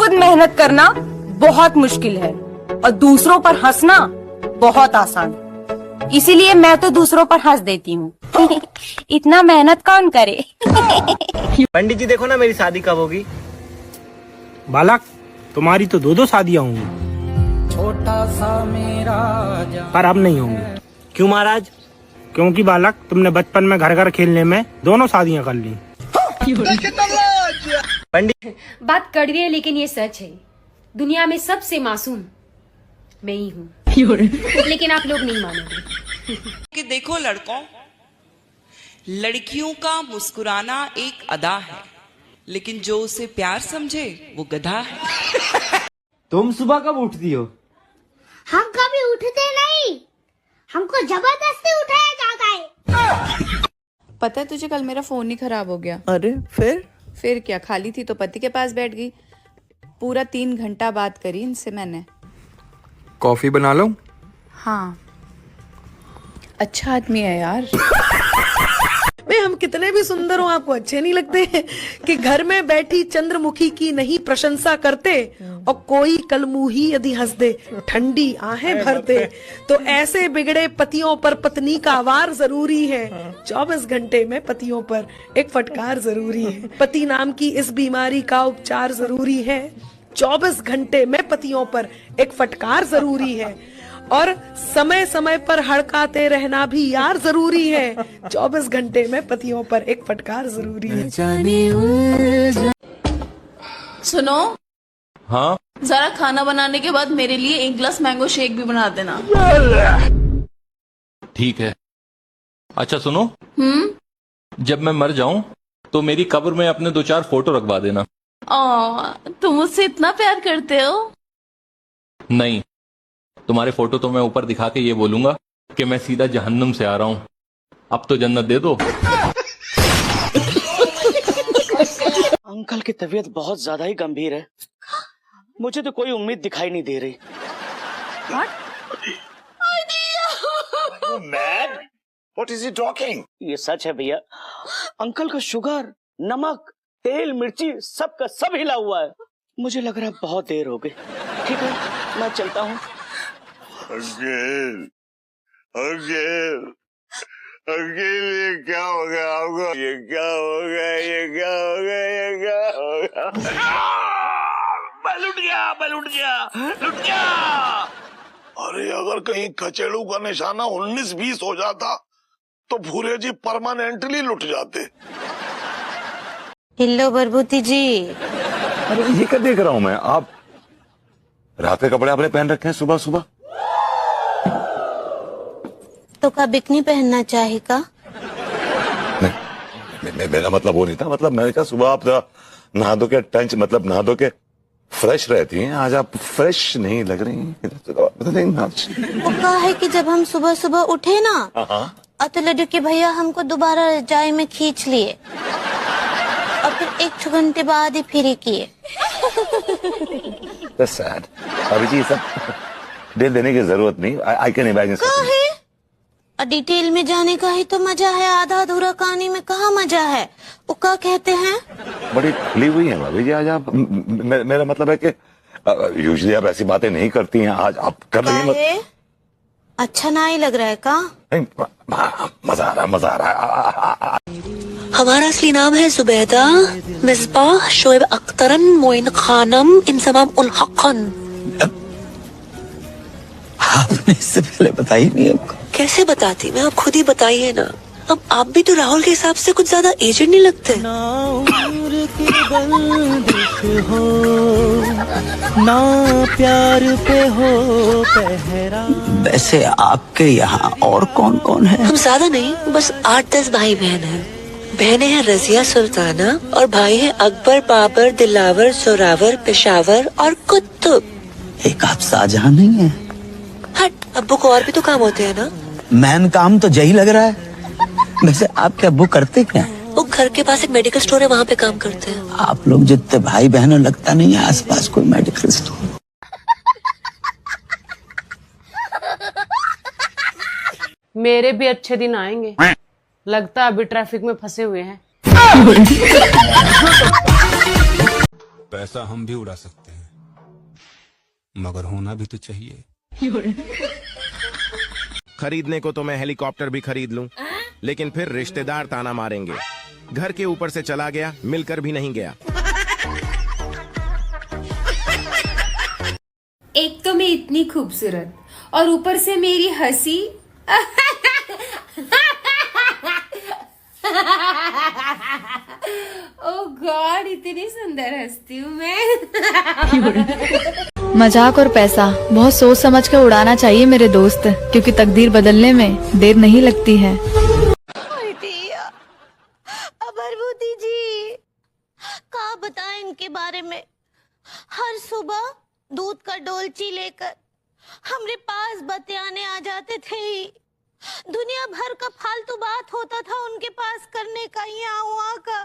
खुद मेहनत करना बहुत मुश्किल है और दूसरों पर हंसना बहुत आसान। इसीलिए मैं तो दूसरों पर हंस देती हूँ। इतना मेहनत कौन करे। पंडित जी देखो ना मेरी शादी कब होगी। बालक, तुम्हारी तो दो शादियां होंगी, छोटा सा मेरा पर अब नहीं होंगी। क्यों महाराज? क्योंकि बालक, तुमने बचपन में घर घर खेलने में दोनों शादियां कर ली। पंडित, बात कड़वी है लेकिन ये सच है। दुनिया में सबसे मासूम मैं ही हूँ। लेकिन आप लोग नहीं मानोगे। कि देखो लड़कों, लड़कियों का मुस्कुराना एक अदा है, लेकिन जो उसे प्यार समझे वो गधा है। तुम सुबह कब उठती हो? हम कभी उठते नहीं, हमको जबरदस्ती उठाया जाता है। पता है तुझे, कल मेरा फोन ही खराब हो गया। अरे फिर क्या, खाली थी तो पति के पास बैठ गई। पूरा 3 घंटा बात करी इनसे मैंने। कॉफी बना लो। हाँ, अच्छा आदमी है यार। भाई हम कितने भी सुंदर हो, आपको अच्छे नहीं लगते हैं कि घर में बैठी चंद्रमुखी की नहीं प्रशंसा करते और कोई कलमुही यदि हंस दे ठंडी आहें भरते। तो ऐसे बिगड़े पतियों पर पत्नी का वार जरूरी है। 24 घंटे में पतियों पर एक फटकार जरूरी है। पति नाम की इस बीमारी का उपचार जरूरी है। 24 घंटे में पतियों पर एक फटकार जरूरी है और समय समय पर हड़काते रहना भी यार जरूरी है। 24 घंटे में पतियों पर एक फटकार जरूरी है। सुनो, हाँ जरा खाना बनाने के बाद मेरे लिए 1 गिलास मैंगो शेक भी बना देना। ठीक है। अच्छा सुनो, जब मैं मर जाऊं तो मेरी कब्र में अपने 2-4 फोटो रखवा देना। तुम मुझसे इतना प्यार करते हो? नहीं, तुम्हारे फोटो तो मैं ऊपर दिखा के ये बोलूंगा कि मैं सीधा जहन्नुम से आ रहा हूँ, अब तो जन्नत दे दो। अंकल की तबीयत बहुत ज्यादा ही गंभीर है। मुझे तो कोई उम्मीद दिखाई नहीं दे रही। What is he talking? ये सच है भैया, अंकल का शुगर, नमक, तेल, मिर्ची सब का सब हिला हुआ है। मुझे लग रहा है बहुत देर हो गई। ठीक है, मैं चलता हूँ। अंकल ये क्या हो गया आपको? ये क्या हो गया? ये क्या हो गया? ये क्या हो गया? मैं लुट गया। अरे अगर कहीं कचेड़ू का निशाना 19-20 हो जाता तो भूरे जी परमानेंटली लुट जाते। हेलो बरबूती जी। अरे ये क्या देख रहा हूँ मैं? आप रात के कपड़े आपने पहन रखे हैं सुबह सुबह। तो का बिकनी पहनना चाहेगा? नहीं, मेरा मतलब वो नहीं था। मतलब मैंने कहा सुबह आप नहा धो के टंच, मतलब नहा धो के फ्रेश रहती हैं, आज आप फ्रेश नहीं लग रही हैं। वो कहा है कि जब हम सुबह सुबह उठे ना, तो लड्डू के भैया हमको दोबारा रजाई में खींच लिए और फिर 1 घंटे बाद ही फ्री किए। सैड। अभी जी सब डिटेल देने की जरूरत नहीं। I can imagine. और डिटेल में जाने का ही तो मजा है, आधा अधूरा कहानी में कहाँ मजा है। वो क्या कहते हैं? बड़ी खुली हुई है भाभी जी आज आप। मेरा मतलब है कि यूजुअली आप ऐसी बातें नहीं करती हैं, आज आप कर रही हैं। अच्छा ना ही लग रहा है का? मजा आ रहा है। हमारा असली नाम है जुबैदा मिसबाह शोएब अख्तरन मोइन खानम इंसमाम उल हक़न। आपने इससे पहले बताई नहीं हमको? कैसे बताती मैं, आप खुद ही बताइए ना। अब आप भी तो राहुल के हिसाब से कुछ ज्यादा एजेड नहीं लगते। ना उम्र की बंदिश हो, ना प्यार पे हो पहरा। वैसे आपके यहाँ और कौन कौन है? हम ज्यादा नहीं, बस 8-10 भाई बहन हैं। बहनें हैं रजिया सुल्ताना और भाई हैं अकबर, बाबर, दिलावर, जोरावर, पेशावर और कुतुब। एक आप शाहजहां नहीं है? हट, अब्बू को और भी तो काम होते हैं ना। मैन काम तो यही लग रहा है। वैसे आपके अब्बू करते क्या? वो घर के पास एक मेडिकल स्टोर है, वहाँ पे काम करते हैं। आप लोग जितने भाई बहनों लगता नहीं है आसपास कोई मेडिकल स्टोर। मेरे भी अच्छे दिन आएंगे, लगता है अभी ट्रैफिक में फंसे हुए हैं। पैसा हम भी उड़ा सकते हैं, मगर होना भी तो चाहिए। खरीदने को तो मैं हेलीकॉप्टर भी खरीद लूं, लेकिन फिर रिश्तेदार ताना मारेंगे, घर के ऊपर से चला गया, मिलकर भी नहीं गया। एक तो मैं इतनी खूबसूरत और ऊपर से मेरी हंसी। ओह गॉड, इतनी सुंदर हंसती हूँ मैं। मजाक और पैसा बहुत सोच समझ कर उड़ाना चाहिए मेरे दोस्त, क्योंकि तकदीर बदलने में देर नहीं लगती है। अबरबूती जी, क्या बताएं इनके बारे में। हर सुबह दूध का डोलची लेकर हमरे पास बतियाने आ जाते थे। दुनिया भर का फालतू बात होता था उनके पास करने का, यहाँ वहाँ का।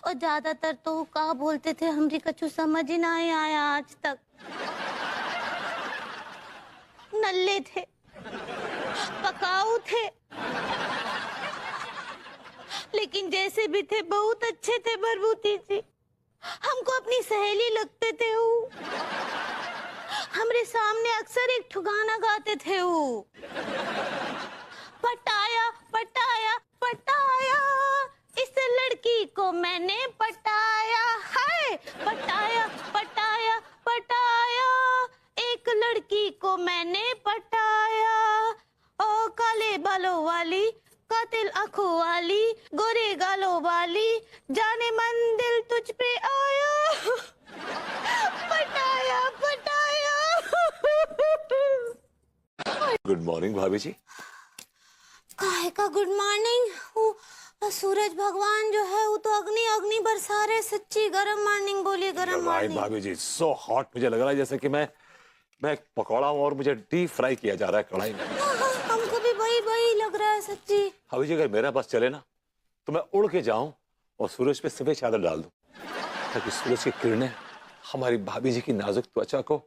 और ज्यादातर तो क्या बोलते थे हमरी कछु समझ ही नहीं आया आज तक। नल्ले थे, पकाऊ थे, लेकिन जैसे भी थे बहुत अच्छे थे बरबूती जी। हमको अपनी सहेली लगते थे वो। हमरे सामने अक्सर एक ठुगाना गाते थे वो। पटाया पटाया पटाया, इस लड़की को मैंने पटाया है। पटाया पटाया पटाया, एक लड़की को मैंने पटाया। ओ काले बालों वाली, कातिल आंखों वाली, गोरे गालों वाली, जाने मन दिल तुझ पे आया। पटाया पटाया। गुड मॉर्निंग भाभी जी। काहे का गुड मॉर्निंग? वो सूरज भगवान जो है वो तो अग्नि अग्नि बरसा रहे। सच्ची गरम मॉर्निंग बोलिए, गरम मॉर्निंग। भाभी जी सो हॉट, मुझे लग रहा है जैसे कि मैं एक पकौड़ा हूँ और मुझे डीप फ्राई किया जा रहा है कढ़ाई में। हमको भी वही लग रहा है सच्ची। भाभी जी अगर मेरा बस चले ना तो मैं उड़ के जाऊं और सूरज पे सफेद चादर डाल दूं, ताकि सूरज की किरणें हमारी भाभी जी की नाजुक त्वचा को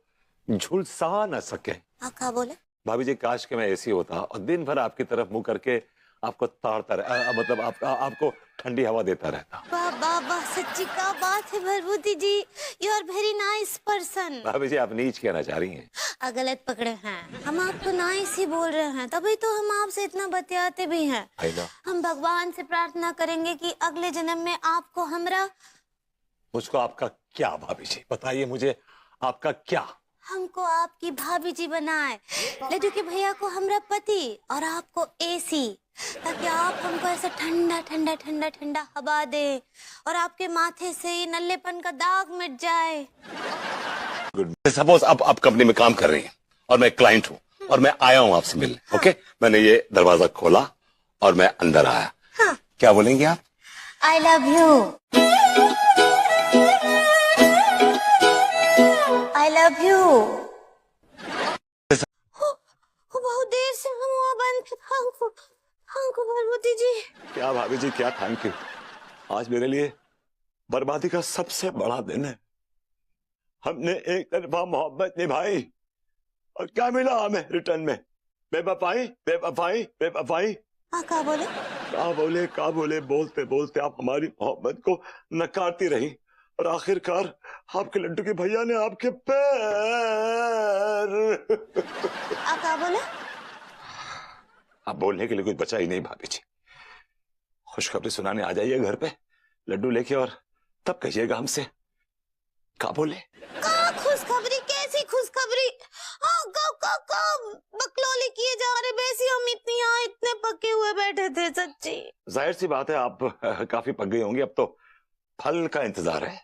झुलसा न सके। क्या बोले? भाभी जी काश के मैं ऐसी होता और दिन भर आपकी तरफ मुंह करके आपको ताड़ता मतलब आपको ठंडी हवा देता रहता। वाह वाह वाह, सच्ची का बात है Barbooti ji. You are very nice person. भाभी जी आप नीच कहना चाह रही हैं। गलत पकड़े हैं, हम आपको नाइस ही बोल रहे हैं, तभी तो हम आपसे इतना बतियाते भी हैं। हम भगवान से प्रार्थना करेंगे कि अगले जन्म में आपको हमरा। मुझको आपका क्या भाभी जी, बताइए मुझे आपका क्या? हमको आपकी भाभी जी बनाए, लड्डू के भैया को हमरा पति और आपको एसी, ताकि आप हमको ऐसा ठंडा ठंडा ठंडा ठंडा हवा दे और आपके माथे से ये नल्लेपन का दाग मिट जाए। सपोज आप कंपनी में काम कर रही हैं और मैं क्लाइंट हूँ और मैं आया हूँ आपसे मिलने। ओके, मैंने ये दरवाजा खोला और मैं अंदर आया। हाँ। क्या बोलेंगे आप? I love you. I love you. बहुत देर से हम वहाँ बंद थे। हमको बरबूती जी। क्या भाभी जी क्या थैंक यू। आज मेरे लिए बर्बादी का सबसे बड़ा दिन है। हमने एक तरफा मोहब्बत निभाई और क्या मिला हमें रिटर्न में? बेवफाई बेवफाई बेवफाई। क्या बोले बोलते बोलते आप हमारी मोहब्बत को नकारती रही और आखिरकार आपके लड्डू के भैया ने आपके पैर। क्या बोले? आप बोलने के लिए कुछ बचा ही नहीं भाभी जी। खुशखबरी सुनाने आ जाइए घर पे लड्डू लेके और तब कहिएगा हमसे। क्या बोले? खुशखबरी? कैसी खुशखबरी? बकलोली किए जा रहे वैसे हम इतने पके हुए बैठे थे। सच्ची जाहिर सी बात है आप काफी पक गई होंगी, अब तो फल का इंतजार है।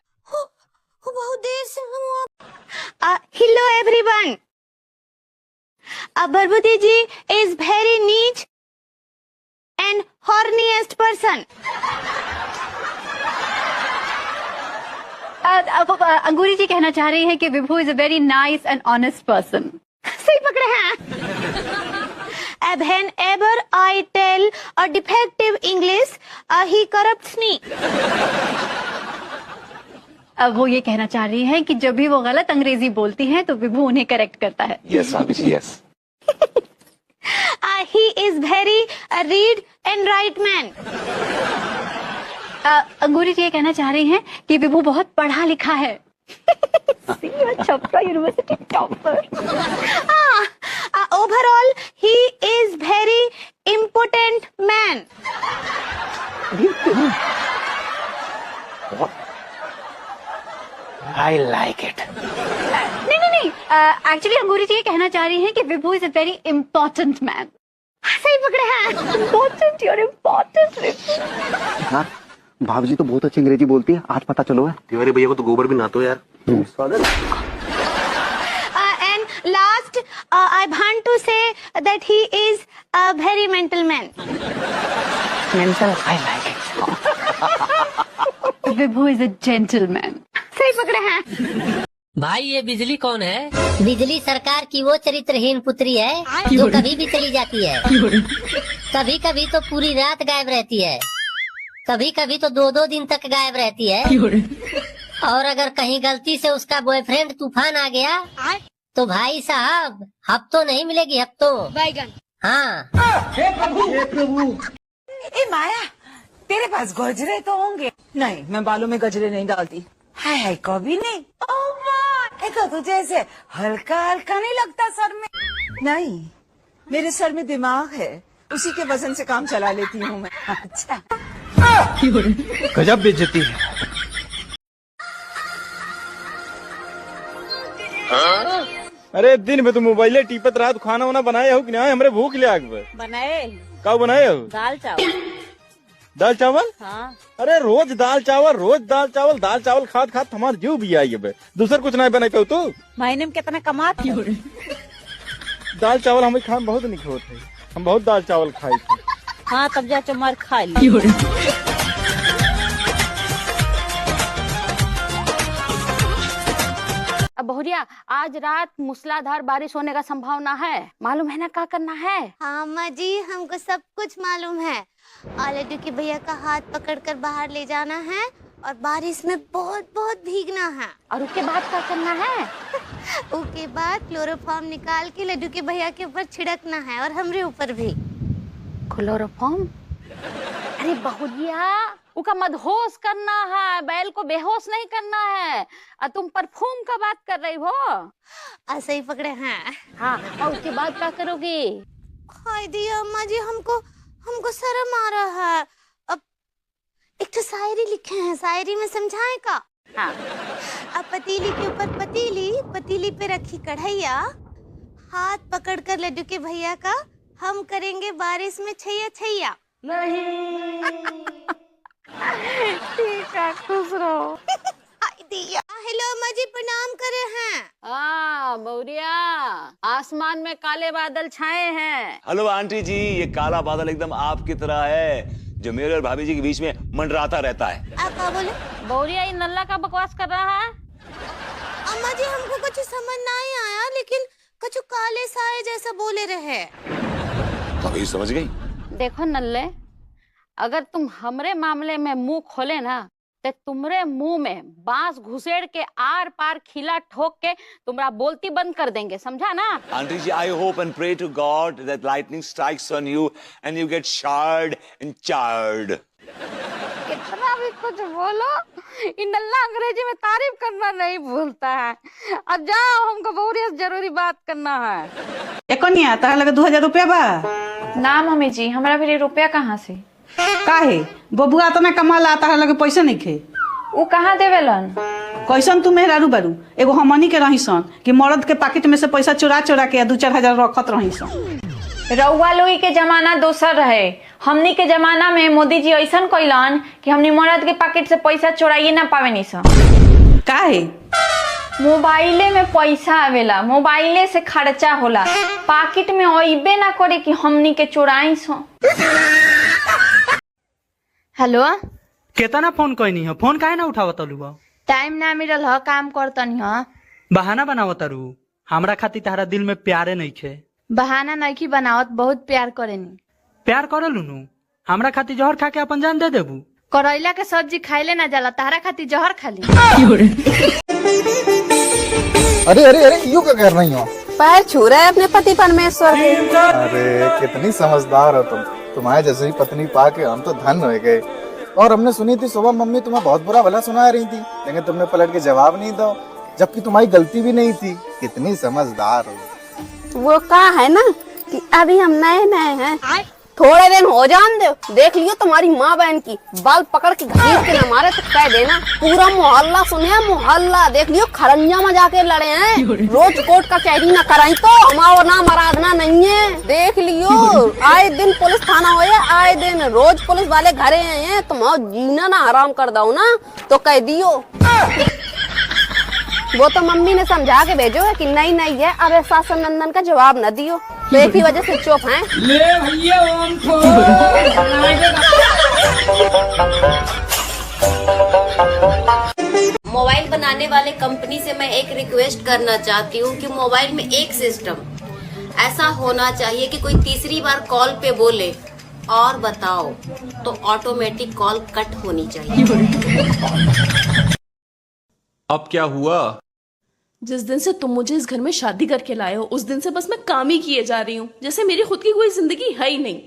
बहुत देर से हम। Hello everyone, Barbooti ji is very नीच and horniest person. Angoori ji कहना चाह रही हैं कि Vibhu is a very nice and honest person. सही पकड़े हैं। Whenever I tell a defective English, he corrupts me. अब वो ये कहना चाह रही है कि जब भी वो गलत अंग्रेजी बोलती हैं तो विभू उन्हें करेक्ट करता है। Yes, Abhiji, yes. He is very read and write man. अंगूरी जी ये कहना चाह रही हैं कि विभू बहुत पढ़ा लिखा है। Chhapra university topper. Overall he is very important man. I like it. नहीं, एक्चुअली अंगूरी जी ये कहना चाह रही हैं कि Vibhu is a very important man. सही पकड़े हैं। Important, your important. हाँ, भाभी जी तो बहुत अच्छी अंग्रेजी बोलती है, आज पता चलो है। तिवारी भैया को तो गोबर भी ना तो यार। And last, I want to say that he is a very mental man. Mental, I like it. Vibhu is a gentleman. सही पकड़े हैं। भाई ये बिजली कौन है? बिजली सरकार की वो चरित्रहीन पुत्री है जो कभी भी चली जाती है। कभी कभी तो पूरी रात गायब रहती है, कभी कभी तो 2-2 दिन तक गायब रहती है। और अगर कहीं गलती से उसका बॉयफ्रेंड तूफान आ गया तो भाई साहब हफ्तों नहीं मिलेगी, हफ्तों। बैगन। हाँ। हे प्रभु। ए माया, तेरे पास गजरे तो होंगे। नहीं, मैं बालों में गजरे नहीं डालती। हाय हाय, कभी नहीं। तो तुझे ऐसे हल्का हल्का नहीं लगता सर में? नहीं, मेरे सर में दिमाग है, उसी के वजन से काम चला लेती हूँ मैं। अच्छा। गजब बेइज्जती है। अरे दिन में तो मोबाइल टीपत रात खाना वाना बनाए हो कि नहीं? हमरे भूख ले आग बनाए। का बनाए हो? दाल चावल। दाल चावल? हाँ। अरे रोज दाल चावल, रोज दाल चावल, दाल चावल खाद खाद हमार जीव भी आई है। दूसर कुछ नहीं बनाई पे तू? महीने में कितना कमाती हो? दाल चावल हमें खान बहुत निक होते, हम बहुत दाल चावल खाए थे। हाँ, तब जाके मार खा ली। अब बहुरिया, आज रात मूसलाधार बारिश होने का संभावना है, मालूम है ना क्या करना है? हाँ अम्मा जी, हमको सब कुछ मालूम है। और लड्डू के भैया का हाथ पकड़कर बाहर ले जाना है और बारिश में बहुत बहुत भीगना है। और उसके बाद क्या करना है? उसके बाद क्लोरोफॉर्म निकाल के लड्डू के भैया के ऊपर छिड़कना है और हमरे ऊपर भी। क्लोरोफॉर्म? अरे बहुरिया, उसका मदहोश करना है, बैल को बेहोश नहीं करना है। और तुम परफ्यूम का बात कर रही हो? ऐसे ही पकड़े हैं। हाँ, और उसके बाद क्या करोगी? हाय दिया अम्मा जी, हमको शर्म आ रहा है। अब एक तो शायरी लिखे हैं, शायरी में समझाएं का? हाँ। अब पतीली के ऊपर पतीली, पतीली पे रखी कढ़ैया, हाथ पकड़कर लड्डू के भैया का हम करेंगे बारिश में छैया छैया। नहीं। ठीक है, खुश रहो। हेलो अम्मा जी, प्रणाम करे हैं। हाँ बहुरिया, आसमान में काले बादल छाए हैं। हेलो आंटी जी, ये काला बादल एकदम आपकी तरह है जो मेरे और भाभी जी के बीच में मंडराता रहता है। आप क्या बोले? बहुरिया ये नल्ला का बकवास कर रहा है। अम्मा जी, हमको कुछ समझ नहीं आया, लेकिन कुछ काले साए जैसा बोले रहे। अभी समझ गई? देखो नल्ले, अगर तुम हमरे मामले में मुंह खोले ना तो तुमरे मुंह में बांस घुसेड़ के आर पार खिला ठोक के तुम्हारा बोलती बंद कर देंगे, समझा ना? Aunty ji, I hope and pray to God that lightning strikes on you and you get charred and charred. कितना भी कुछ बोलो, इन नल्ला अंग्रेजी में तारीफ करना नहीं भूलता है। अब जाओ, हमको बहुरिया से जरूरी बात करना है। एको नहीं आता है, लगे 2000 रुपया बा? ना मम्मी जी, हमारा भी रुपया कहाँ से? काहे बबुआ तो मैं कमा लाता है, लगे पैसे नहीं खे। वो कहाँ देवेलन? कैसन तू मेहरारू बारू? एगो हमनी के रही सन कि मर्द के पाकिट में से पैसा चुरा चुरा के 2-4 हजार रखत रही सन। रउआ लोई के जमाना दोसर रहे, हमनी के जमाना में मोदी जी ऐसा कइलन कि हमनी मर्द के पाकिट से पैसा चुराइए ना पावे नी सन। काहे? मोबाइले में पैसा आवेला, मोबाइले से खर्चा होला, पाकिट में अइबे ना करे कि हमनी के चुराई सन। हेलो, केतना फोन कइनी हो? फोन काहे ना उठावतलू? टाइम ना मिलल ह, काम करतनी ह। बहाना बनावतरू? हमरा खातिर तारा दिल में प्यारे नहीं खे। बहाना नहीं बनावत, बहुत प्यार करेनी। प्यार करलू नु? हमरा खातिर जहर खा के अपन जान दे देबू? करैला के सब्जी खाइले ना जाला, तारा खातिर जहर खाली। अरे अरे अरे, यूं क्या कर रही हो? पैर छू रहा है अपने पति परमेश्वर के। अरे कितनी समझदार हो तुम, तुम्हारे जैसे ही पत्नी पाके हम तो धन्य हो गए। और हमने सुनी थी सुबह मम्मी तुम्हें बहुत बुरा भला सुना रही थी, लेकिन तुमने पलट के जवाब नहीं दो, जबकि तुम्हारी गलती भी नहीं थी। कितनी समझदार हो। वो कहा है ना कि अभी हम नए नए हैं, थोड़े दिन हो जान दो, देख लियो तुम्हारी माँ बहन की बाल पकड़ के घसीट के न मारे तो कह देना पूरा मोहल्ला सुने, मोहल्ला देख लियो खरंजा में जाके लड़े हैं। रोज कोर्ट का कचहरी न कराई तो हमारा नाम आराधना नहीं है। देख लियो आए दिन पुलिस थाना हो, आए दिन रोज पुलिस वाले घरे आए हैं, तुम्हारा जीना ना हराम कर दो ना तो कह दियो। वो तो मम्मी ने समझा के भेजो है कि नहीं नहीं है, अब शासन नंदन का जवाब न दियो, तो एक ही वजह से चुप हैं। ले भैया ओम मोबाइल बनाने वाले कंपनी से मैं एक रिक्वेस्ट करना चाहती हूँ कि मोबाइल में एक सिस्टम ऐसा होना चाहिए कि कोई तीसरी बार कॉल पे बोले और बताओ तो ऑटोमेटिक कॉल कट होनी चाहिए। अब क्या हुआ? जिस दिन से तुम मुझे इस घर में शादी करके लाए हो उस दिन से बस मैं काम ही किए जा रही हूँ, जैसे मेरी खुद की कोई जिंदगी है ही नहीं।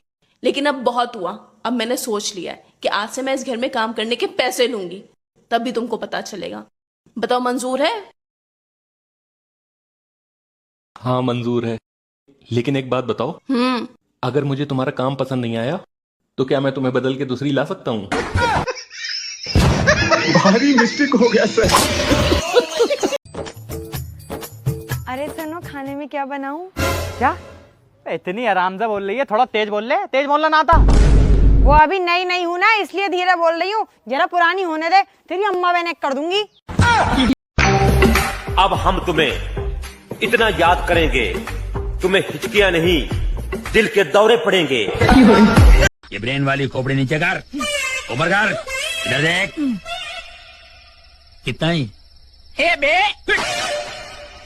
लेकिन अब बहुत हुआ, अब मैंने सोच लिया है कि आज से मैं इस घर में काम करने के पैसे लूंगी, तब भी तुमको पता चलेगा। बताओ मंजूर है? हाँ मंजूर है, लेकिन एक बात बताओ, अगर मुझे तुम्हारा काम पसंद नहीं आया तो क्या मैं तुम्हें बदल के दूसरी ला सकता हूँ? भारी मिस्टेक हो गया सर। अरे सुनो, खाने में क्या बनाऊं? क्या इतनी आराम से बोल रही है, थोड़ा तेज बोल ले, तेज बोलना ना आता। वो अभी नई नई हूँ ना, इसलिए धीरे बोल रही हूँ, जरा पुरानी होने दे, तेरी अम्मा बहन कर दूंगी। अब हम तुम्हें इतना याद करेंगे, तुम्हें हिचकियां नहीं दिल के दौरे पड़ेंगे। ये ब्रेन वाली खोपड़ी नीचे कर, ऊपर कर, इधर देख। कितना ही? ए बे,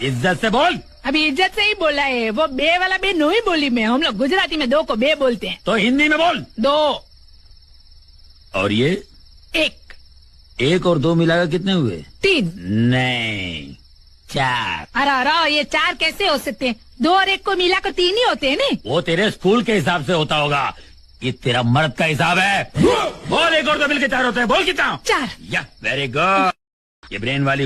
इज्जत से बोल। अभी इज्जत से ही बोला है, वो बे वाला बे नो ही बोली में, हम लोग गुजराती में दो को बे बोलते हैं। तो हिंदी में बोल। दो। और ये? एक। एक और दो मिलाकर कितने हुए? 3। नहीं 4। अरे ये 4 कैसे हो सकते हैं? 2 और 1 को मिलाकर 3 ही होते हैं ना। वो तेरे स्कूल के हिसाब से होता होगा, ये तेरा मर्द का हिसाब है। बोल, एक और दो मिलकर 4 होते हैं, बोल कितना? 4। या वेरी गुड। ये ब्रेन वाली